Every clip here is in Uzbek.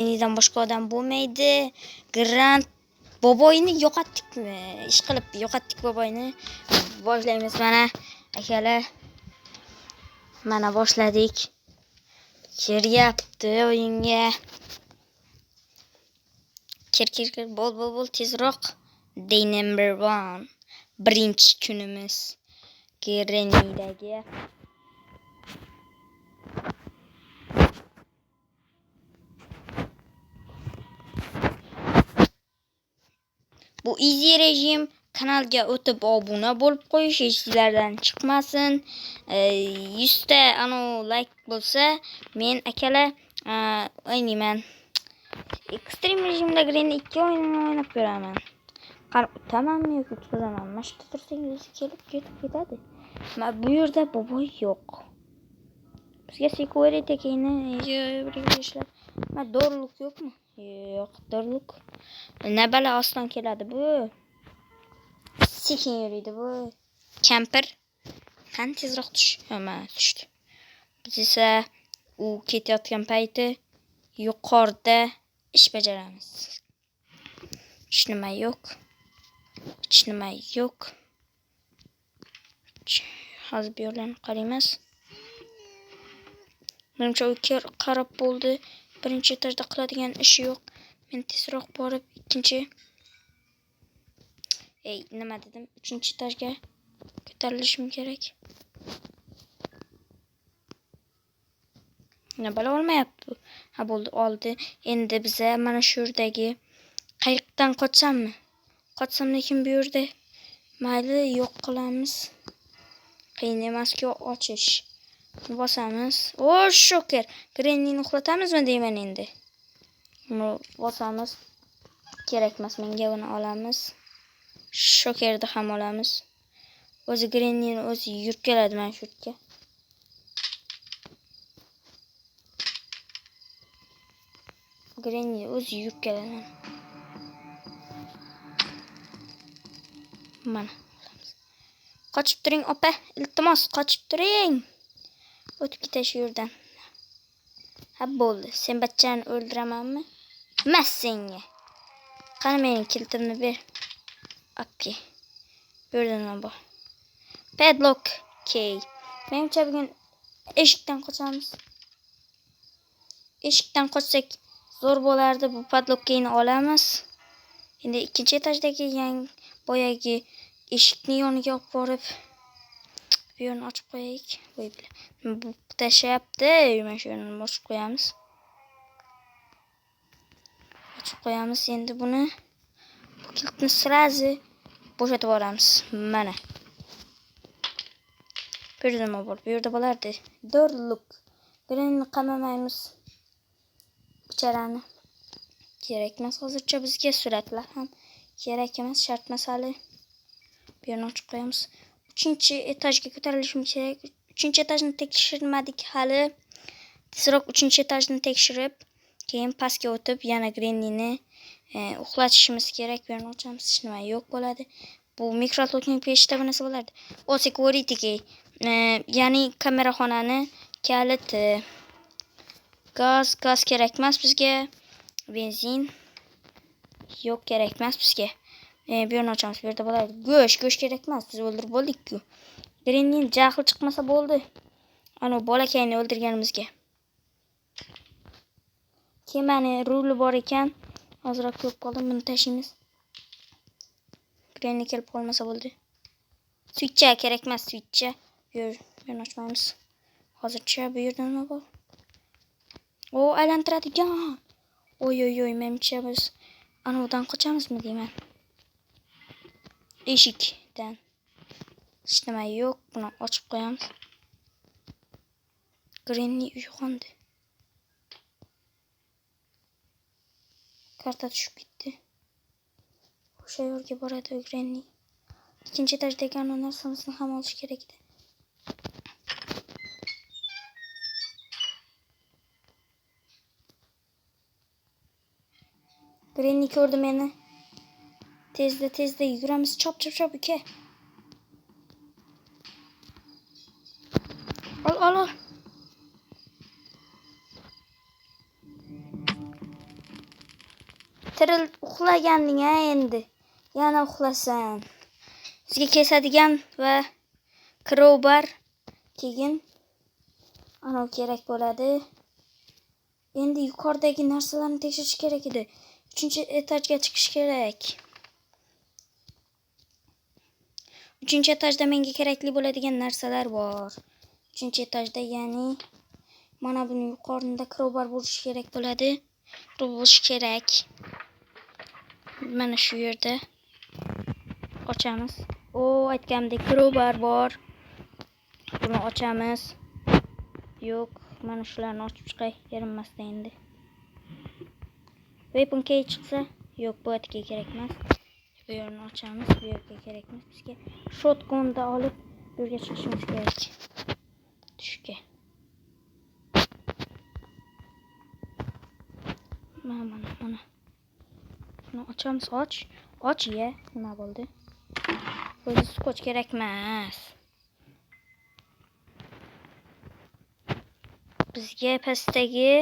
Yeniden boshqa odam bo'lmaydi. Grant boboyni yo'qotdikmi? Ish qilib yo'qotdik boboyni. Boshlaymiz mana akalar. Mana boshladik. Kiryapti o'yinga. Kir bol tezroq. Day number 1. Birinchi kunimiz. Grenidagi bu easy rejim. Kanalga o'tib obuna bo'lib qo'yish, esingizlardan chiqmasin. 100 ta like bo'lsa, men akalar o'ynayman. Extreme rejimda Granny 2 o'yinini o'ynab ko'raman. Qarab o'tamanmi yoki o'tkazamanmi? Mashqda tursangiz kelib ketib ketadi. Bu yerda boboy yo'q. Bizga security keyni ishlar. Dorluk yo'qmi? Yo'q, dorluk. Nabala oston keladi bu. Sekin yuriydi bu. Camper. Qani tezroq tush. Tushdi. Biz esa u ketayotgan payti yuqorida ish bajaramiz. Hech nima yo'q. Hozir bu yerlarni qaraymiz. Menimcha u qarab bo'ldi. Birinchi etajda qiladigan ishi yo'q. Men tezroq borib nima dedim? 3-etajga ko'tarilishim kerak. Nima bo'la olmayapti? Ha bo'ldi, oldi. Endi biza mana shu yerdagi qayiqdan qochsammi? Qochsam lekin bu yerda mayli yo'q qilamiz. Qiyin emas-ku ochish. Bosamiz. O, shoker. Grannyni uxlatamizmi deyman endi. Bosamiz. Kerak emas, menga buni olamiz. Shokerni ham olamiz. O'zi Grannyni o'zi yurib keladi mana shu yerga. Granny o'zi yurib keladi. Mana. Qochib turing, opa. Iltimos, qochib turing. O'tib ketish yerdan. Ha bo'ldi. Sen bachchani o'ldiramanmi? Mas senga. Qani mening kiltimni ber. Okey. Bu yerda nima bor? Padlock key. Menimcha bugun eshikdan qochamiz. Eshikdan qochsak zo'r bo'lardi. Bu padlock keyni olamiz. Endi 2-etajdagi boyagi eshikni yoniga olib borib bu yerni ochib qo'yaylik. Bu tashyapti. Mana shu yerni ochib qo'yamiz. Endi buni bu kiltni sirazi bo'shatib yuboramiz. Mana. Bu yerda nima bor? Bu yerda bo'lardi. Dorluk. Granny qamamaymiz. Bicharani. Kerak emas hozircha bizga suratlar ham kerak emas, shart masala. Bu yerni ochib qo'yamiz. 3-etajga ko'tarilishim kerak. 3-etajni tekshirmadik hali. Tezroq 3-etajni tekshirib, keyin pastga o'tib, yana Grannyni uxlatishimiz kerak. Bu yerni ochamiz, hech nima yo'q bo'ladi. Bu mikrotokning pechda bu narsa bo'lardi. O security key. Ya'ni kameraxonani kaliti. Gaz kerak emas bizga. Benzin yo'q, kerak emas bizga. Bu yerni ochamiz. Bu yerda bo'ladi. Go'sht kerak emas. Biz o'ldirib bo'ldik-ku. Granny jahli chiqmasa bo'ldi. Ana bolakayni o'ldirganimizga. Kemani ruli bor ekan. Hozirroq ko'p qoldim, buni tashlaymiz. Granny kelib qolmasa bo'ldi. Switcha kerak emas, switcha. Bu yerni ochmaymiz. Hozircha bu yerda nima bor? O, aylantiradigan. Oy, menimcha biz anodan qochamizmi deyman. Eshikdan. Hech nima yo'q. Buni ochib qo'yamiz. Granny uyg'ondi. Karta tushib ketdi. O'sha yerga boradi Granny. 2-etajdagi narsamizni ham olish kerak edi. Granny ko'rdi meni. Tezda yuguramiz. Chop uka. Ol. Tiril uxlaganding endi. Yana uxlasan. Sizga kesadigan va crowbar keyin ana kerak bo'ladi. Endi yuqoridagi narsalarni tekshirish kerak edi. 3-etajga chiqish kerak. 3-etajda menga kerakli bo'ladigan narsalar bor. 3-etajda, ya'ni mana buni yuqorida crowbar bo'lishi kerak bo'ladi. Bo'lishi kerak. Mana shu yerda ochamiz. Aytganimdek crowbar bor. Buni ochamiz. Yo'q, mana shularni ochib chiqay, erinmasdan endi. Weapon key chiqsa, yo'q, bu yerga kerak emas. Bu yerni ochamiz, bu yerga kerak emas. Bizga shotgunni olib, bu yerga chiqishimiz kerak. Tushga. Mana. Buni ochamiz, och ye. Nima bo'ldi? O'zi skoch kerak emas. Bizga pastdagi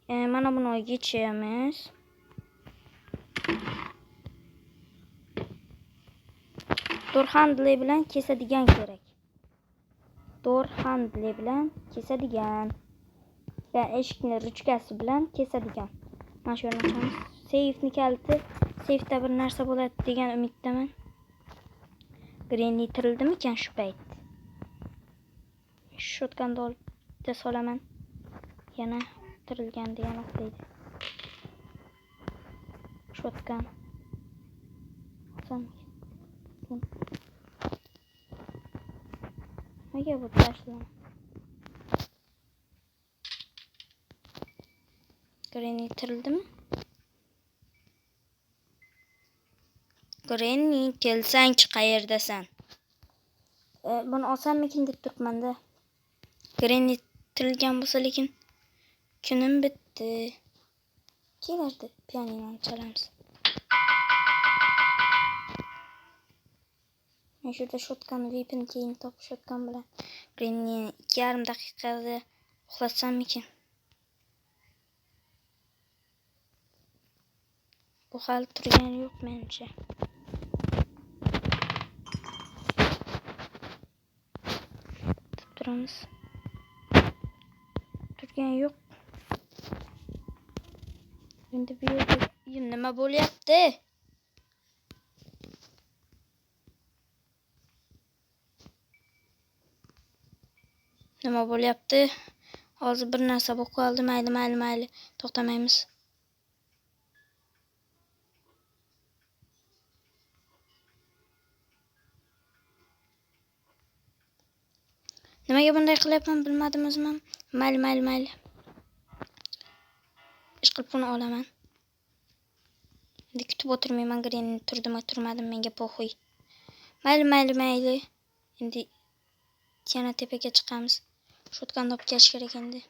mana buni yechamiz. Door handle bilan kesadigan kerak. Door handle bilan kesadigan. Va eshikni ruchkasi bilan kesadigan. Mana shu yerni ochamiz. Safe'ni kaliti. Safe'da bir narsa bo'ladi degan umiddaman. Granny tirildimi ekan shu payt? Shotgunni olib solaman. Yana tirilganda yana uxlaydi. Shotgun. Nega bu tashlama? Granny tirildimi? Granny, kelsangchi qayerdasan? Buni olsammikin deb turibman-da. Granny tirilgan bo'lsa, lekin kunim bitdi. Kelardi, pianinoni chalamiz. Men shurda shotgun weapon keyin top shotgun bilan Granny 2,5 daqiqada uxlatsammikin? Bu hali turgani yo'q menimcha. Turamiz. Turgani yo'q. Endi bu yerda nima bo'lyapti? Nima bo'lyapti? Hozir bir narsa bo'lib qoldi. Mayli. To'xtamaymiz. Nimaga bunday qilyapman bilmadim o'zim ham. Mayli. Ish qilib buni olaman. Endi kutib o'tirmayman. Granny turdimi, turmadim, menga po'xuy. Mayli. Endi yana tepaga chiqamiz. Shotgunni olib kelish kerak endi.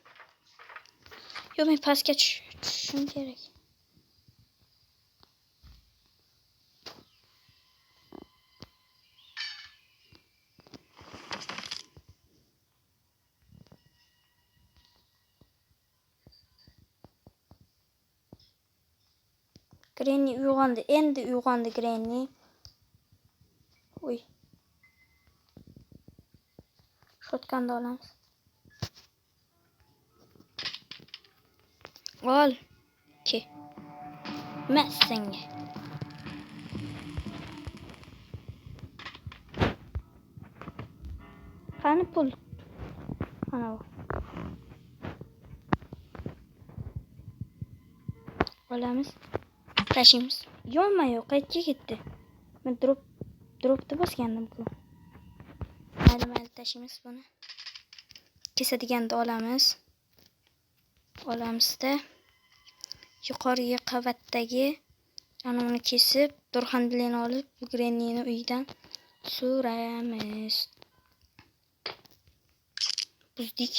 Yo'q, men pastga tushishim kerak. Granny uyg'ondi. Endi uyg'ondi Granny. Uy. Shotgunni olamiz. Ol. Ke. Massenga. Qani pul? Ana bu. Olamiz. Tashimiz. Yo'q, qayerga ketdi? Men dropni bosgandim-ku. Mayli, tashimiz buni. Kesadiganda olamiz. Olamizda yuqorgi qavatdagi uni kesib, door handlini olib, Grannyni uyidan suramiz. Buzdik.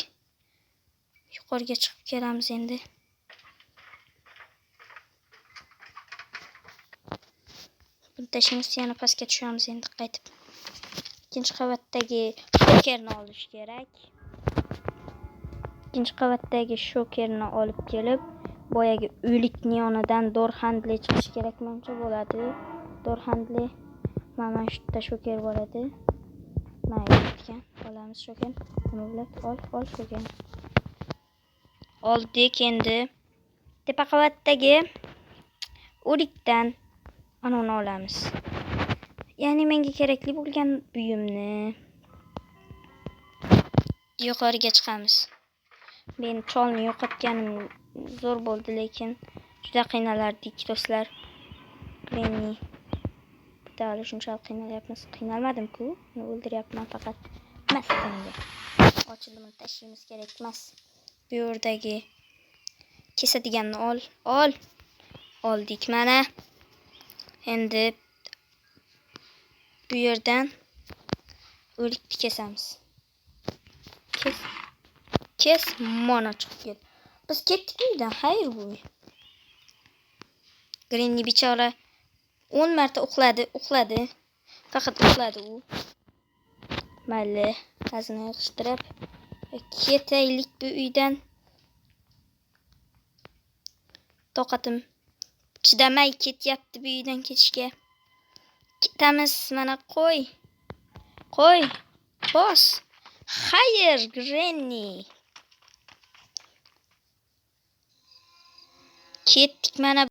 Yuqoriga chiqib kelamiz endi. Buni tashimiz, yana pastga tushamiz endi qaytib. Ikkinchi qavatdagi shokerni olish kerak. Ikkinchi qavatdagi shokerni olib kelib, boyagi o'likni yonidan door handle chiqishi kerak menimcha bo'ladi. Door handle mana shu yerda shoker bo'ladi. Mayli ekan. Olamiz shoker. Nima bo'ladi? Ol shoker. Oldik endi. Tepa qavatdagi o'likdan anoni olamiz. Ya'ni menga kerakli bo'lgan buyumni yuqoriga chiqamiz. Men cholni yo'qotganim zo'r bo'ldi, lekin juda qiynalardik do'stlar. Granny dali shunchalik qiynalyapmiz. Qiynalmadim-ku. Uni o'ldiryapman faqat. Masalanga. Ochilishini tashlaymiz kerak emas. Bu yerdagi kesadiganni ol. Oldik mana. Endi bu yerdan o'likni kesamiz. Kes mana chiqib kel. Biz ketdik uydan. Xayr bu. Granny bechora 10 marta uxladi. Faqat uxladi u. Mayli, qazini yig'ishtirib ketaylik bu uydan. Toqatim chidamay ketyapti bu uydan ketishga. Ketamiz mana qo'y. Bos. Xayr, Granny. Ketdik mana